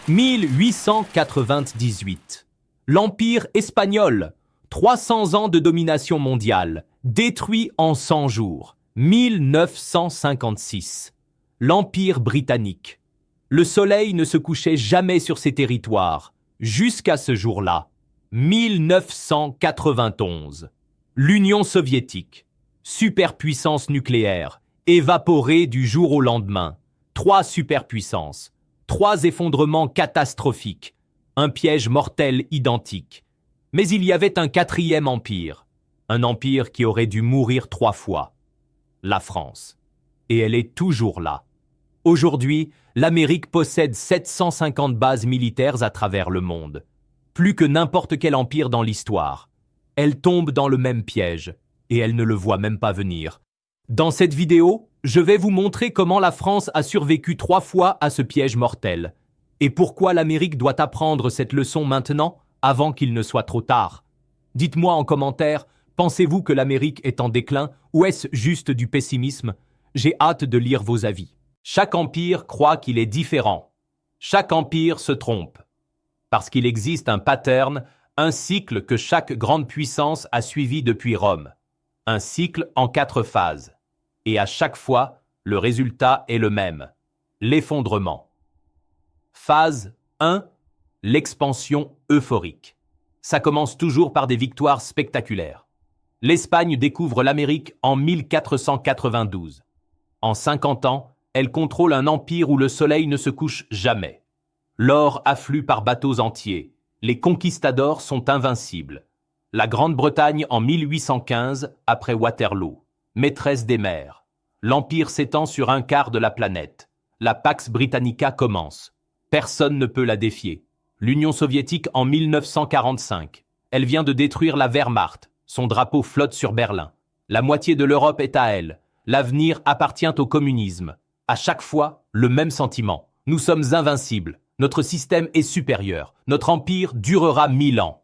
1898. L'Empire espagnol. 300 ans de domination mondiale. Détruit en 100 jours. 1956. L'Empire britannique. Le soleil ne se couchait jamais sur ces territoires, jusqu'à ce jour-là. 1991. L'Union soviétique. Superpuissance nucléaire, évaporée du jour au lendemain. 3 superpuissances. 3 effondrements catastrophiques. Un piège mortel identique. Mais il y avait un 4e empire. Un empire qui aurait dû mourir 3 fois. La France. Et elle est toujours là. Aujourd'hui, l'Amérique possède 750 bases militaires à travers le monde. Plus que n'importe quel empire dans l'histoire. Elle tombe dans le même piège, et elle ne le voit même pas venir. Dans cette vidéo, je vais vous montrer comment la France a survécu 3 fois à ce piège mortel. Et pourquoi l'Amérique doit apprendre cette leçon maintenant, avant qu'il ne soit trop tard. Dites-moi en commentaire, pensez-vous que l'Amérique est en déclin ou est-ce juste du pessimisme? J'ai hâte de lire vos avis. Chaque empire croit qu'il est différent. Chaque empire se trompe. Parce qu'il existe un pattern, un cycle que chaque grande puissance a suivi depuis Rome. Un cycle en 4 phases. Et à chaque fois, le résultat est le même. L'effondrement. Phase 1. L'expansion euphorique. Ça commence toujours par des victoires spectaculaires. L'Espagne découvre l'Amérique en 1492. En 50 ans, elle contrôle un empire où le soleil ne se couche jamais. L'or afflue par bateaux entiers. Les conquistadors sont invincibles. La Grande-Bretagne en 1815, après Waterloo. Maîtresse des mers. L'empire s'étend sur un quart de la planète. La Pax Britannica commence. Personne ne peut la défier. L'Union soviétique en 1945. Elle vient de détruire la Wehrmacht. Son drapeau flotte sur Berlin. La moitié de l'Europe est à elle. L'avenir appartient au communisme. À chaque fois, le même sentiment. Nous sommes invincibles. Notre système est supérieur. Notre empire durera 1000 ans.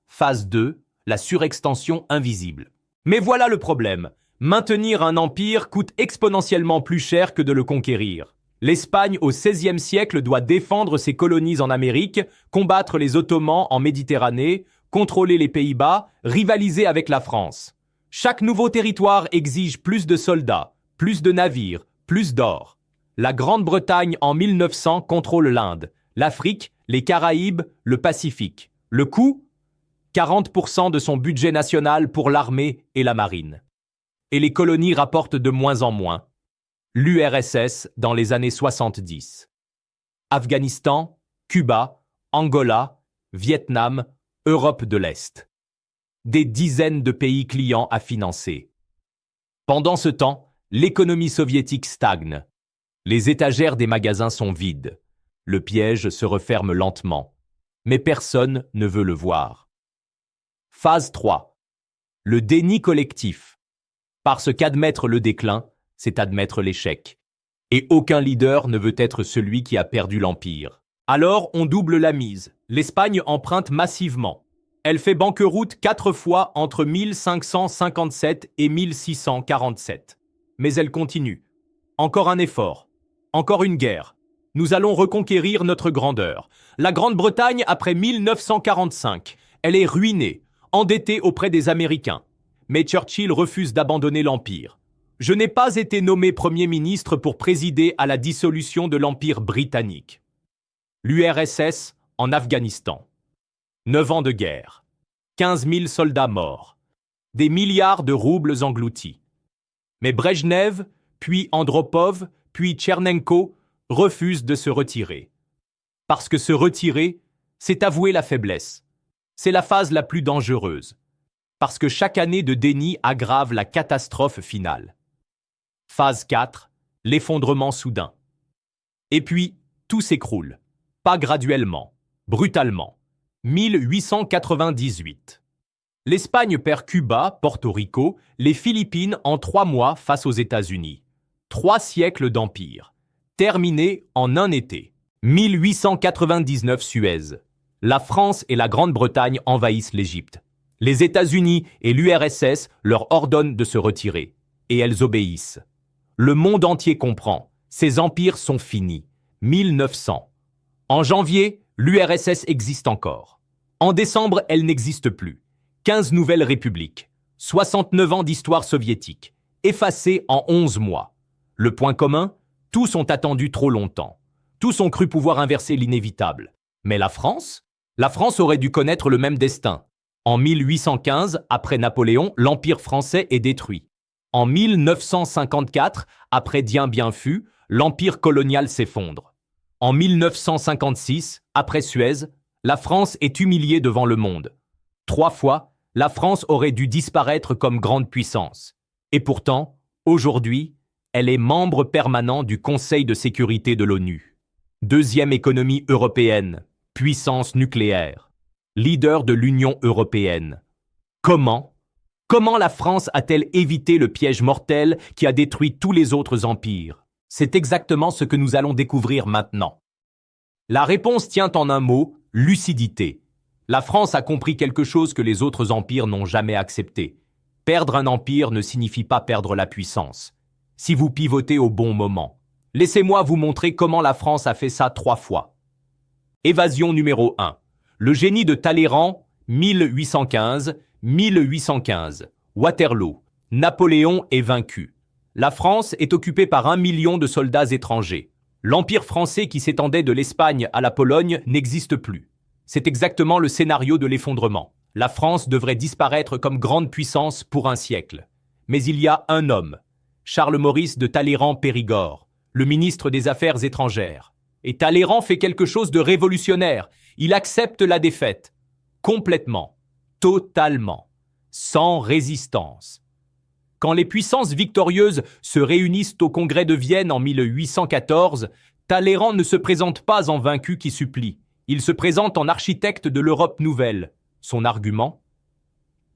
Phase 2. La surextension invisible. Mais voilà le problème. Maintenir un empire coûte exponentiellement plus cher que de le conquérir. L'Espagne au XVIe siècle doit défendre ses colonies en Amérique, combattre les Ottomans en Méditerranée, contrôler les Pays-Bas, rivaliser avec la France. Chaque nouveau territoire exige plus de soldats, plus de navires, plus d'or. La Grande-Bretagne en 1900 contrôle l'Inde, l'Afrique, les Caraïbes, le Pacifique. Le coût ? 40% de son budget national pour l'armée et la marine. Et les colonies rapportent de moins en moins. L'URSS dans les années 70. Afghanistan, Cuba, Angola, Vietnam, Europe de l'Est. Des dizaines de pays clients à financer. Pendant ce temps, l'économie soviétique stagne. Les étagères des magasins sont vides. Le piège se referme lentement. Mais personne ne veut le voir. Phase 3. Le déni collectif. Parce qu'admettre le déclin, c'est admettre l'échec. Et aucun leader ne veut être celui qui a perdu l'empire. Alors on double la mise. L'Espagne emprunte massivement. Elle fait banqueroute 4 fois entre 1557 et 1647. Mais elle continue. Encore un effort. Encore une guerre. Nous allons reconquérir notre grandeur. La Grande-Bretagne après 1945. Elle est ruinée, endettée auprès des Américains. Mais Churchill refuse d'abandonner l'empire. Je n'ai pas été nommé Premier ministre pour présider à la dissolution de l'Empire britannique. L'URSS en Afghanistan. 9 ans de guerre. 15 000 soldats morts. Des milliards de roubles engloutis. Mais Brejnev, puis Andropov, puis Tchernenko refusent de se retirer. Parce que se retirer, c'est avouer la faiblesse. C'est la phase la plus dangereuse. Parce que chaque année de déni aggrave la catastrophe finale. Phase 4, l'effondrement soudain. Et puis, tout s'écroule. Pas graduellement, brutalement. 1898. L'Espagne perd Cuba, Porto Rico, les Philippines en 3 mois face aux États-Unis. 3 siècles d'empire. Terminé en un été. 1899 Suez. La France et la Grande-Bretagne envahissent l'Égypte. Les États-Unis et l'URSS leur ordonnent de se retirer. Et elles obéissent. Le monde entier comprend. Ces empires sont finis. 1900. En janvier, l'URSS existe encore. En décembre, elle n'existe plus. 15 nouvelles républiques. 69 ans d'histoire soviétique. Effacées en 11 mois. Le point commun? Tous ont attendu trop longtemps. Tous ont cru pouvoir inverser l'inévitable. Mais la France? La France aurait dû connaître le même destin. En 1815, après Napoléon, l'Empire français est détruit. En 1954, après Dien Bien Phu, l'Empire colonial s'effondre. En 1956, après Suez, la France est humiliée devant le monde. 3 fois, la France aurait dû disparaître comme grande puissance. Et pourtant, aujourd'hui, elle est membre permanent du Conseil de sécurité de l'ONU. Deuxième économie européenne, puissance nucléaire, leader de l'Union européenne. Comment la France a-t-elle évité le piège mortel qui a détruit tous les autres empires? C'est exactement ce que nous allons découvrir maintenant. La réponse tient en un mot, lucidité. La France a compris quelque chose que les autres empires n'ont jamais accepté. Perdre un empire ne signifie pas perdre la puissance. Si vous pivotez au bon moment. Laissez-moi vous montrer comment la France a fait ça 3 fois. Évasion numéro 1. Le génie de Talleyrand, 1815. Waterloo. Napoléon est vaincu. La France est occupée par 1 million de soldats étrangers. L'Empire français qui s'étendait de l'Espagne à la Pologne n'existe plus. C'est exactement le scénario de l'effondrement. La France devrait disparaître comme grande puissance pour un siècle. Mais il y a un homme, Charles-Maurice de Talleyrand-Périgord, le ministre des Affaires étrangères. Et Talleyrand fait quelque chose de révolutionnaire. Il accepte la défaite. Complètement. Totalement. Sans résistance. Quand les puissances victorieuses se réunissent au Congrès de Vienne en 1814, Talleyrand ne se présente pas en vaincu qui supplie. Il se présente en architecte de l'Europe nouvelle. Son argument?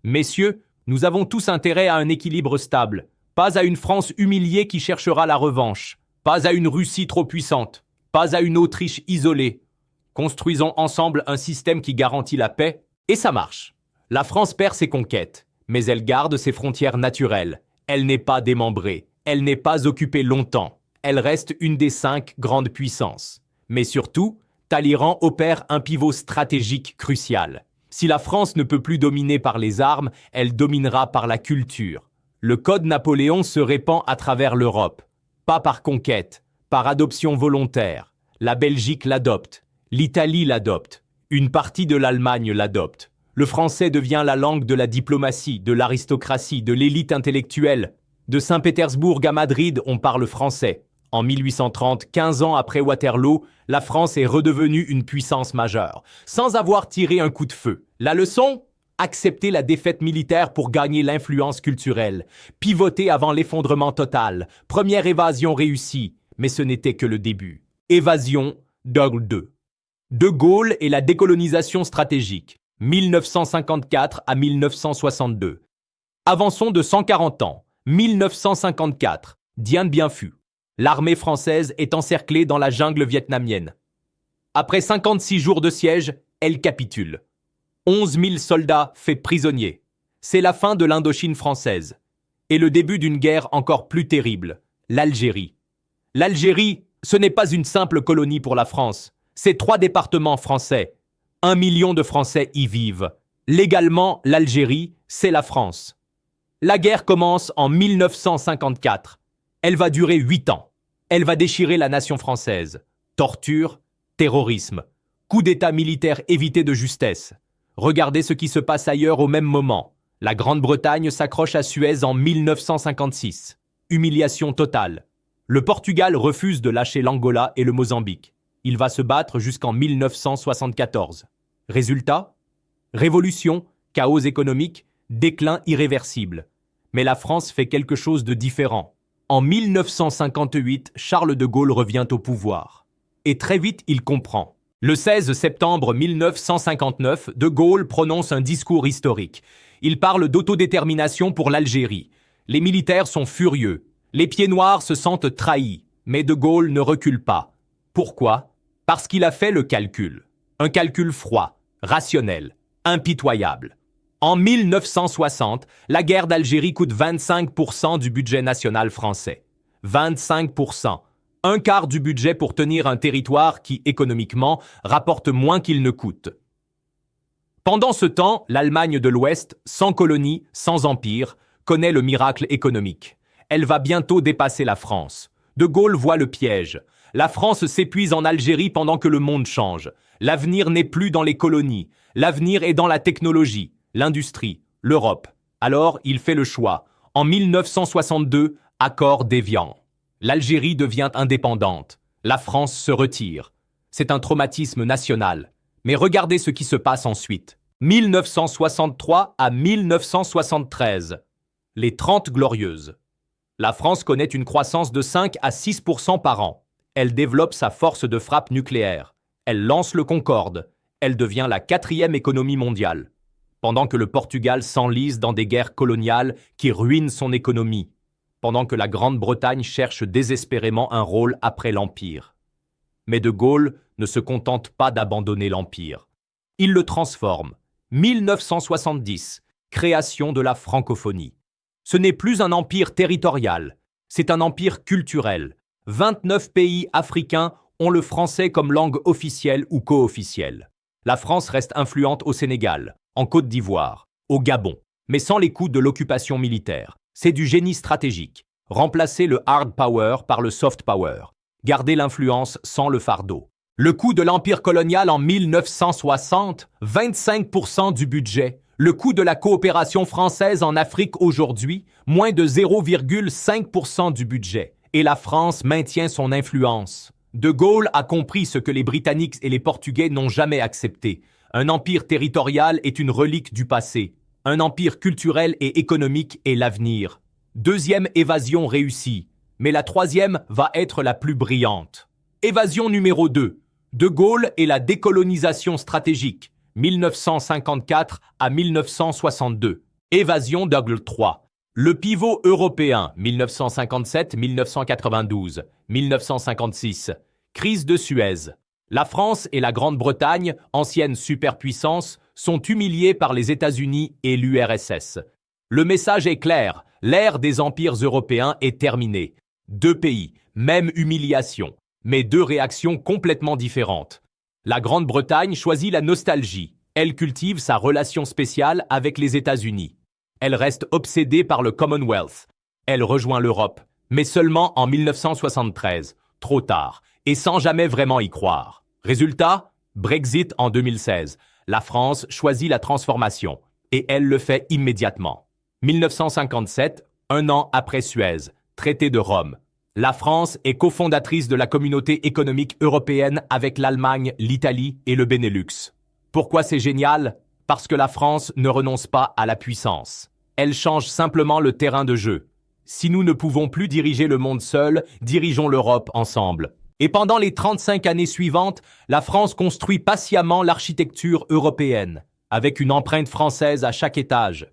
Messieurs, nous avons tous intérêt à un équilibre stable, pas à une France humiliée qui cherchera la revanche, pas à une Russie trop puissante, pas à une Autriche isolée. Construisons ensemble un système qui garantit la paix, et ça marche. La France perd ses conquêtes, mais elle garde ses frontières naturelles. Elle n'est pas démembrée, elle n'est pas occupée longtemps. Elle reste une des 5 grandes puissances. Mais surtout, Talleyrand opère un pivot stratégique crucial. Si la France ne peut plus dominer par les armes, elle dominera par la culture. Le code Napoléon se répand à travers l'Europe. Pas par conquête, par adoption volontaire. La Belgique l'adopte, l'Italie l'adopte, une partie de l'Allemagne l'adopte. Le français devient la langue de la diplomatie, de l'aristocratie, de l'élite intellectuelle. De Saint-Pétersbourg à Madrid, on parle français. En 1830, 15 ans après Waterloo, la France est redevenue une puissance majeure, sans avoir tiré un coup de feu. La leçon? Accepter la défaite militaire pour gagner l'influence culturelle. Pivoter avant l'effondrement total. Première évasion réussie, mais ce n'était que le début. Évasion, Dogle 2. De Gaulle et la décolonisation stratégique. 1954 à 1962. Avançons de 140 ans. 1954. Dien Bien Phu. L'armée française est encerclée dans la jungle vietnamienne. Après 56 jours de siège, elle capitule. 11 000 soldats faits prisonniers. C'est la fin de l'Indochine française. Et le début d'une guerre encore plus terrible, l'Algérie. L'Algérie, ce n'est pas une simple colonie pour la France. C'est 3 départements français. 1 million de Français y vivent. Légalement, l'Algérie, c'est la France. La guerre commence en 1954. Elle va durer 8 ans. Elle va déchirer la nation française. Torture, terrorisme, coup d'État militaire évité de justesse. Regardez ce qui se passe ailleurs au même moment. La Grande-Bretagne s'accroche à Suez en 1956. Humiliation totale. Le Portugal refuse de lâcher l'Angola et le Mozambique. Il va se battre jusqu'en 1974. Résultat? Révolution, chaos économique, déclin irréversible. Mais la France fait quelque chose de différent. En 1958, Charles de Gaulle revient au pouvoir. Et très vite, il comprend. Le 16 septembre 1959, de Gaulle prononce un discours historique. Il parle d'autodétermination pour l'Algérie. Les militaires sont furieux. Les pieds noirs se sentent trahis. Mais de Gaulle ne recule pas. Pourquoi? Parce qu'il a fait le calcul. Un calcul froid, rationnel, impitoyable. En 1960, la guerre d'Algérie coûte 25% du budget national français. 25%. Un quart du budget pour tenir un territoire qui, économiquement, rapporte moins qu'il ne coûte. Pendant ce temps, l'Allemagne de l'Ouest, sans colonie, sans empire, connaît le miracle économique. Elle va bientôt dépasser la France. De Gaulle voit le piège. La France s'épuise en Algérie pendant que le monde change. L'avenir n'est plus dans les colonies. L'avenir est dans la technologie, l'industrie, l'Europe. Alors, il fait le choix. En 1962, accord d'Évian. L'Algérie devient indépendante. La France se retire. C'est un traumatisme national. Mais regardez ce qui se passe ensuite. 1963 à 1973. Les 30 Glorieuses. La France connaît une croissance de 5 à 6% par an. Elle développe sa force de frappe nucléaire. Elle lance le Concorde. Elle devient la 4e économie mondiale. Pendant que le Portugal s'enlise dans des guerres coloniales qui ruinent son économie. Pendant que la Grande-Bretagne cherche désespérément un rôle après l'Empire. Mais De Gaulle ne se contente pas d'abandonner l'Empire. Il le transforme. 1970, création de la francophonie. Ce n'est plus un empire territorial, c'est un empire culturel. 29 pays africains ont le français comme langue officielle ou co-officielle. La France reste influente au Sénégal, en Côte d'Ivoire, au Gabon, mais sans les coûts de l'occupation militaire. C'est du génie stratégique. Remplacer le hard power par le soft power. Garder l'influence sans le fardeau. Le coût de l'empire colonial en 1960, 25% du budget. Le coût de la coopération française en Afrique aujourd'hui, moins de 0,5% du budget. Et la France maintient son influence. De Gaulle a compris ce que les Britanniques et les Portugais n'ont jamais accepté. Un empire territorial est une relique du passé. Un empire culturel et économique est l'avenir. Deuxième évasion réussie. Mais la troisième va être la plus brillante. Évasion numéro 2. De Gaulle et la décolonisation stratégique. 1954 à 1962. Évasion d'Angle 3. Le pivot européen. 1957-1992. 1956. Crise de Suez. La France et la Grande-Bretagne, anciennes superpuissances, sont humiliées par les États-Unis et l'URSS. Le message est clair, l'ère des empires européens est terminée. 2 pays, même humiliation, mais 2 réactions complètement différentes. La Grande-Bretagne choisit la nostalgie. Elle cultive sa relation spéciale avec les États-Unis. Elle reste obsédée par le Commonwealth. Elle rejoint l'Europe, mais seulement en 1973, trop tard, et sans jamais vraiment y croire. Résultat, Brexit en 2016. La France choisit la transformation, et elle le fait immédiatement. 1957, 1 an après Suez, traité de Rome. La France est cofondatrice de la communauté économique européenne avec l'Allemagne, l'Italie et le Benelux. Pourquoi c'est génial? Parce que la France ne renonce pas à la puissance. Elle change simplement le terrain de jeu. Si nous ne pouvons plus diriger le monde seul, dirigeons l'Europe ensemble. Et pendant les 35 années suivantes, la France construit patiemment l'architecture européenne, avec une empreinte française à chaque étage.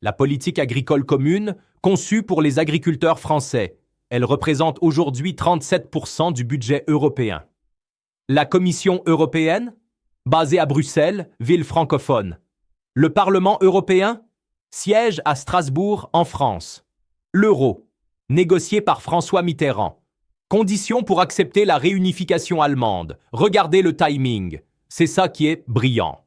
La politique agricole commune, conçue pour les agriculteurs français, elle représente aujourd'hui 37% du budget européen. La Commission européenne, basée à Bruxelles, ville francophone. Le Parlement européen, siège à Strasbourg, en France. L'euro, négocié par François Mitterrand. Conditions pour accepter la réunification allemande. Regardez le timing. C'est ça qui est brillant.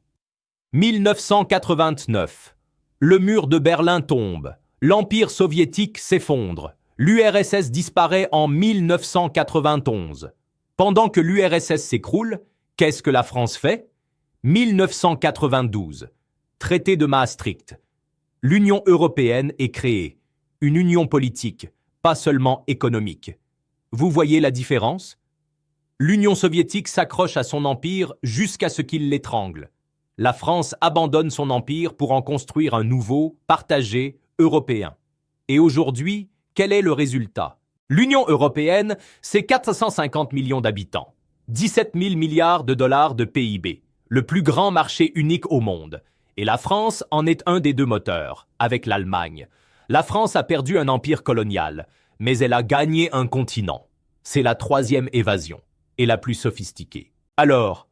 1989. Le mur de Berlin tombe. L'Empire soviétique s'effondre. L'URSS disparaît en 1991. Pendant que l'URSS s'écroule, qu'est-ce que la France fait? 1992. Traité de Maastricht. L'Union européenne est créée. Une union politique, pas seulement économique. Vous voyez la différence? L'Union soviétique s'accroche à son empire jusqu'à ce qu'il l'étrangle. La France abandonne son empire pour en construire un nouveau, partagé, européen. Et aujourd'hui, quel est le résultat? L'Union européenne, c'est 450 millions d'habitants, 17 000 milliards de dollars de PIB, le plus grand marché unique au monde. Et la France en est un des 2 moteurs, avec l'Allemagne. La France a perdu un empire colonial, mais elle a gagné un continent. C'est la 3e évasion, et la plus sophistiquée. Alors,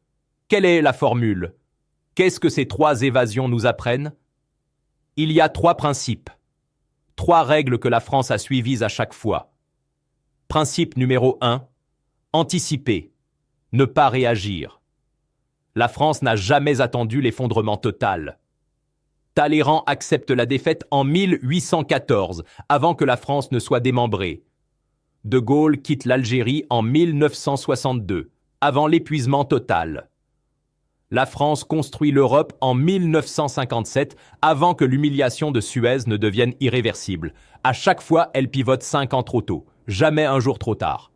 quelle est la formule? Qu'est-ce que ces 3 évasions nous apprennent? Il y a 3 principes. 3 règles que la France a suivies à chaque fois. Principe numéro 1, Anticiper. Ne pas réagir. La France n'a jamais attendu l'effondrement total. Talleyrand accepte la défaite en 1814, avant que la France ne soit démembrée. De Gaulle quitte l'Algérie en 1962, avant l'épuisement total. La France construit l'Europe en 1957, avant que l'humiliation de Suez ne devienne irréversible. À chaque fois, elle pivote 5 ans trop tôt, jamais un jour trop tard.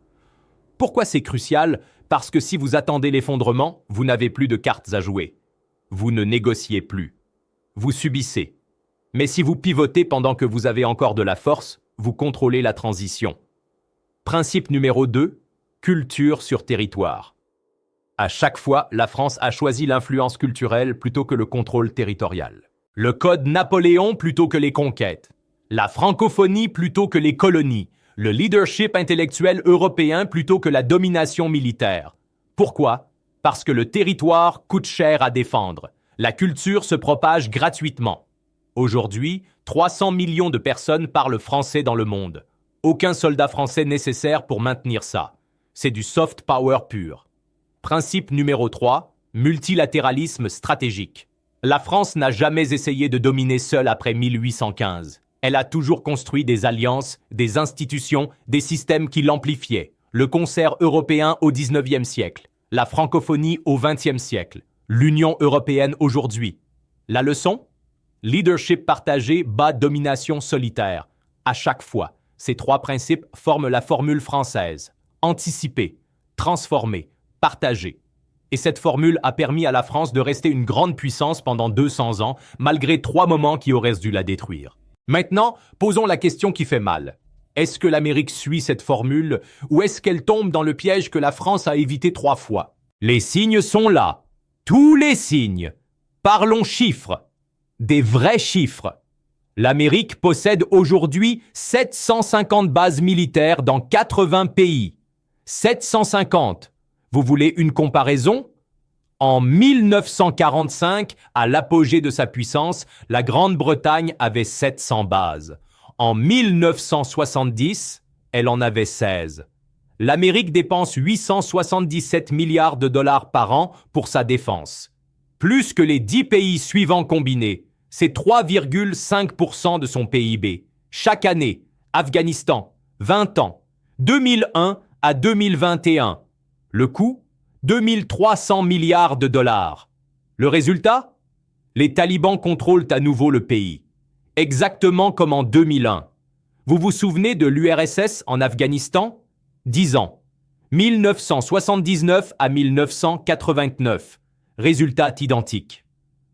Pourquoi c'est crucial ? Parce que si vous attendez l'effondrement, vous n'avez plus de cartes à jouer. Vous ne négociez plus. Vous subissez. Mais si vous pivotez pendant que vous avez encore de la force, vous contrôlez la transition. Principe numéro 2, culture sur territoire. À chaque fois, la France a choisi l'influence culturelle plutôt que le contrôle territorial. Le code Napoléon plutôt que les conquêtes. La francophonie plutôt que les colonies. Le leadership intellectuel européen plutôt que la domination militaire. Pourquoi ? Parce que le territoire coûte cher à défendre. La culture se propage gratuitement. Aujourd'hui, 300 millions de personnes parlent français dans le monde. Aucun soldat français nécessaire pour maintenir ça. C'est du soft power pur. Principe numéro 3, multilatéralisme stratégique. La France n'a jamais essayé de dominer seule après 1815. Elle a toujours construit des alliances, des institutions, des systèmes qui l'amplifiaient. Le concert européen au XIXe siècle, la francophonie au XXe siècle, l'Union européenne aujourd'hui. La leçon ? Leadership partagé bat domination solitaire. À chaque fois, ces 3 principes forment la formule française. Anticiper, transformer, partager. Et cette formule a permis à la France de rester une grande puissance pendant 200 ans, malgré 3 moments qui auraient dû la détruire. Maintenant, posons la question qui fait mal. Est-ce que l'Amérique suit cette formule ou est-ce qu'elle tombe dans le piège que la France a évité 3 fois ? Les signes sont là. Tous les signes. Parlons chiffres. Des vrais chiffres. L'Amérique possède aujourd'hui 750 bases militaires dans 80 pays. 750. Vous voulez une comparaison ? En 1945, à l'apogée de sa puissance, la Grande-Bretagne avait 700 bases. En 1970, elle en avait 16. L'Amérique dépense 877 milliards de dollars par an pour sa défense. Plus que les 10 pays suivants combinés. C'est 3,5% de son PIB. Chaque année, Afghanistan, 20 ans, 2001 à 2021. Le coût ? 2300 milliards de dollars. Le résultat ? Les talibans contrôlent à nouveau le pays. Exactement comme en 2001. Vous vous souvenez de l'URSS en Afghanistan ? 10 ans. 1979 à 1989. Résultat identique.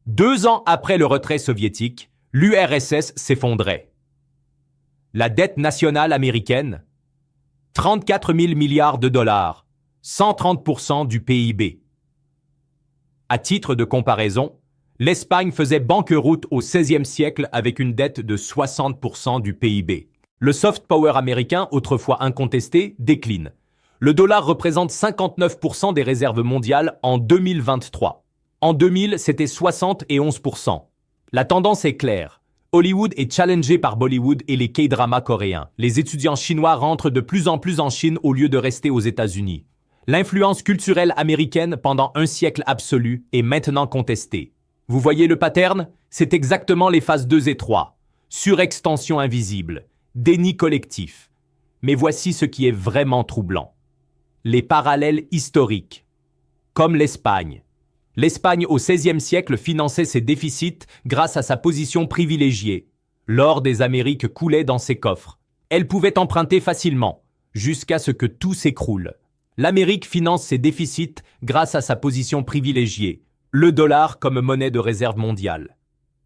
2 ans après le retrait soviétique, l'URSS s'effondrait. La dette nationale américaine ? 34 000 milliards de dollars. 130% du PIB. À titre de comparaison, l'Espagne faisait banqueroute au XVIe siècle avec une dette de 60% du PIB. Le soft power américain, autrefois incontesté, décline. Le dollar représente 59% des réserves mondiales en 2023. En 2000, c'était 71%. La tendance est claire. Hollywood est challengé par Bollywood et les K-dramas coréens. Les étudiants chinois rentrent de plus en plus en Chine au lieu de rester aux États-Unis. L'influence culturelle américaine pendant un siècle absolu est maintenant contestée. Vous voyez le pattern ? C'est exactement les phases 2 et 3. Surextension invisible, déni collectif. Mais voici ce qui est vraiment troublant. Les parallèles historiques. Comme l'Espagne. L'Espagne au XVIe siècle finançait ses déficits grâce à sa position privilégiée. L'or des Amériques coulait dans ses coffres. Elle pouvait emprunter facilement, jusqu'à ce que tout s'écroule. L'Amérique finance ses déficits grâce à sa position privilégiée, le dollar comme monnaie de réserve mondiale.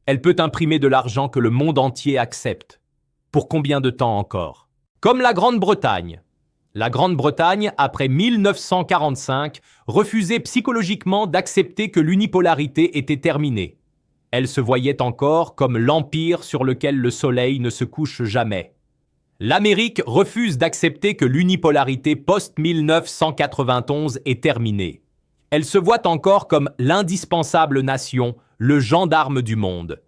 Elle peut imprimer de l'argent que le monde entier accepte. Pour combien de temps encore ? Comme la Grande-Bretagne. La Grande-Bretagne, après 1945, refusait psychologiquement d'accepter que l'unipolarité était terminée. Elle se voyait encore comme l'empire sur lequel le soleil ne se couche jamais. L'Amérique refuse d'accepter que l'unipolarité post-1991 est terminée. Elle se voit encore comme l'indispensable nation, le gendarme du monde.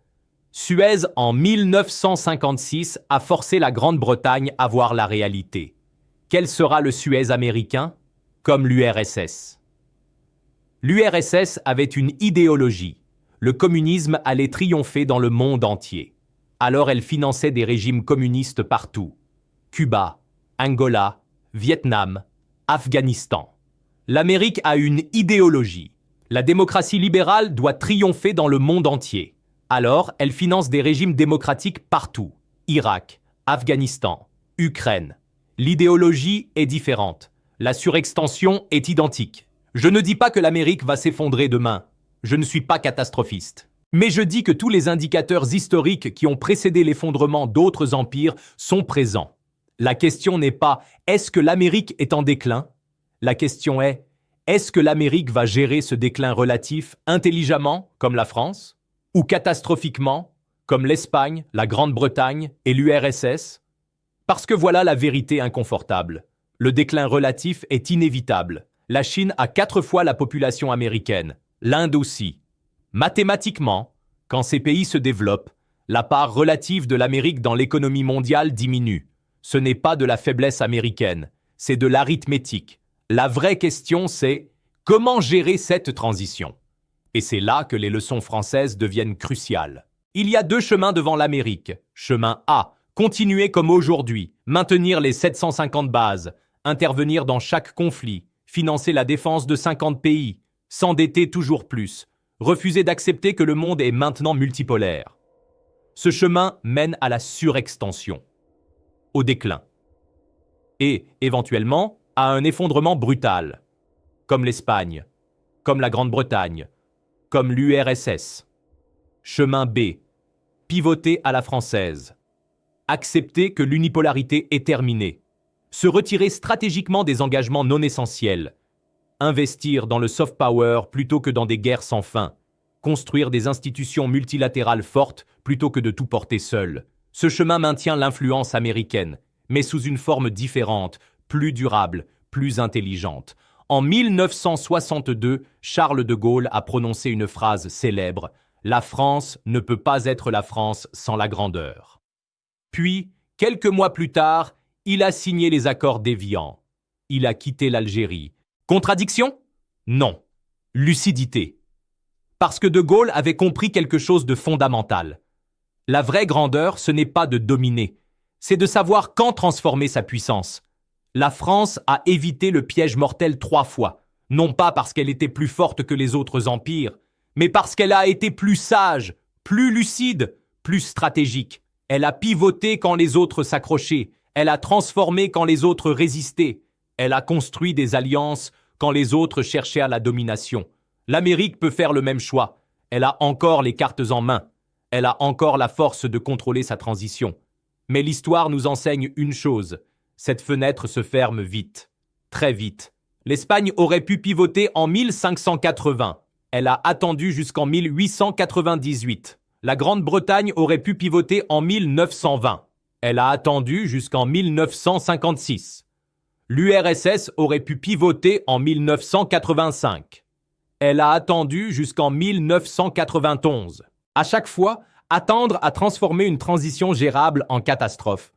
Suez, en 1956, a forcé la Grande-Bretagne à voir la réalité. Quel sera le Suez américain ? comme l'URSS. L'URSS avait une idéologie. Le communisme allait triompher dans le monde entier. Alors elle finançait des régimes communistes partout. Cuba, Angola, Vietnam, Afghanistan. L'Amérique a une idéologie. La démocratie libérale doit triompher dans le monde entier. Alors, elle finance des régimes démocratiques partout. Irak, Afghanistan, Ukraine. L'idéologie est différente. La surextension est identique. Je ne dis pas que l'Amérique va s'effondrer demain. Je ne suis pas catastrophiste. Mais je dis que tous les indicateurs historiques qui ont précédé l'effondrement d'autres empires sont présents. La question n'est pas « est-ce que l'Amérique est en déclin ?» La question est « est-ce que l'Amérique va gérer ce déclin relatif intelligemment, comme la France, ou catastrophiquement, comme l'Espagne, la Grande-Bretagne et l'URSS ?» Parce que voilà la vérité inconfortable. Le déclin relatif est inévitable. La Chine a 4 fois la population américaine, l'Inde aussi. Mathématiquement, quand ces pays se développent, la part relative de l'Amérique dans l'économie mondiale diminue. Ce n'est pas de la faiblesse américaine, c'est de l'arithmétique. La vraie question, c'est comment gérer cette transition? Et c'est là que les leçons françaises deviennent cruciales. Il y a 2 chemins devant l'Amérique. Chemin A, continuer comme aujourd'hui, maintenir les 750 bases, intervenir dans chaque conflit, financer la défense de 50 pays, s'endetter toujours plus, refuser d'accepter que le monde est maintenant multipolaire. Ce chemin mène à la surextension, au déclin, et, éventuellement, à un effondrement brutal, comme l'Espagne, comme la Grande-Bretagne, comme l'URSS. Chemin B, pivoter à la française. Accepter que l'unipolarité est terminée. Se retirer stratégiquement des engagements non essentiels. Investir dans le soft power plutôt que dans des guerres sans fin. Construire des institutions multilatérales fortes plutôt que de tout porter seul. Ce chemin maintient l'influence américaine, mais sous une forme différente, plus durable, plus intelligente. En 1962, Charles de Gaulle a prononcé une phrase célèbre « La France ne peut pas être la France sans la grandeur ». Puis, quelques mois plus tard, il a signé les accords d'Évian. Il a quitté l'Algérie. Contradiction? Non. Lucidité. Parce que de Gaulle avait compris quelque chose de fondamental. La vraie grandeur, ce n'est pas de dominer, c'est de savoir quand transformer sa puissance. La France a évité le piège mortel 3 fois, non pas parce qu'elle était plus forte que les autres empires, mais parce qu'elle a été plus sage, plus lucide, plus stratégique. Elle a pivoté quand les autres s'accrochaient, elle a transformé quand les autres résistaient, elle a construit des alliances quand les autres cherchaient à la domination. L'Amérique peut faire le même choix. Elle a encore les cartes en main. Elle a encore la force de contrôler sa transition. Mais l'histoire nous enseigne une chose. Cette fenêtre se ferme vite. Très vite. L'Espagne aurait pu pivoter en 1580. Elle a attendu jusqu'en 1898. La Grande-Bretagne aurait pu pivoter en 1920. Elle a attendu jusqu'en 1956. L'URSS aurait pu pivoter en 1985. Elle a attendu jusqu'en 1991. À chaque fois, attendre a transformé une transition gérable en catastrophe.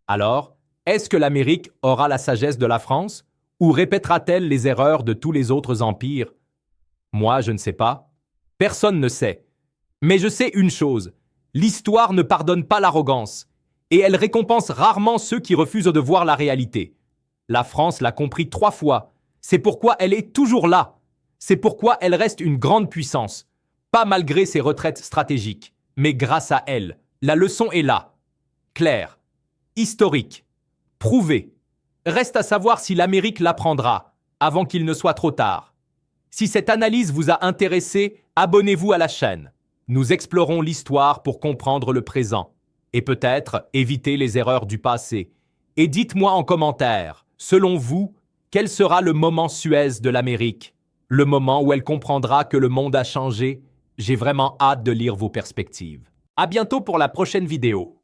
Alors, est-ce que l'Amérique aura la sagesse de la France ou répétera-t-elle les erreurs de tous les autres empires? Moi, je ne sais pas. Personne ne sait. Mais je sais une chose, l'histoire ne pardonne pas l'arrogance, et elle récompense rarement ceux qui refusent de voir la réalité. La France l'a compris 3 fois, c'est pourquoi elle est toujours là. C'est pourquoi elle reste une grande puissance, pas malgré ses retraites stratégiques, mais grâce à elle. La leçon est là, claire, historique, prouvée. Reste à savoir si l'Amérique l'apprendra, avant qu'il ne soit trop tard. Si cette analyse vous a intéressé, abonnez-vous à la chaîne. Nous explorons l'histoire pour comprendre le présent, et peut-être éviter les erreurs du passé. Et dites-moi en commentaire, selon vous, quel sera le moment Suez de l'Amérique? Le moment où elle comprendra que le monde a changé? J'ai vraiment hâte de lire vos perspectives. À bientôt pour la prochaine vidéo.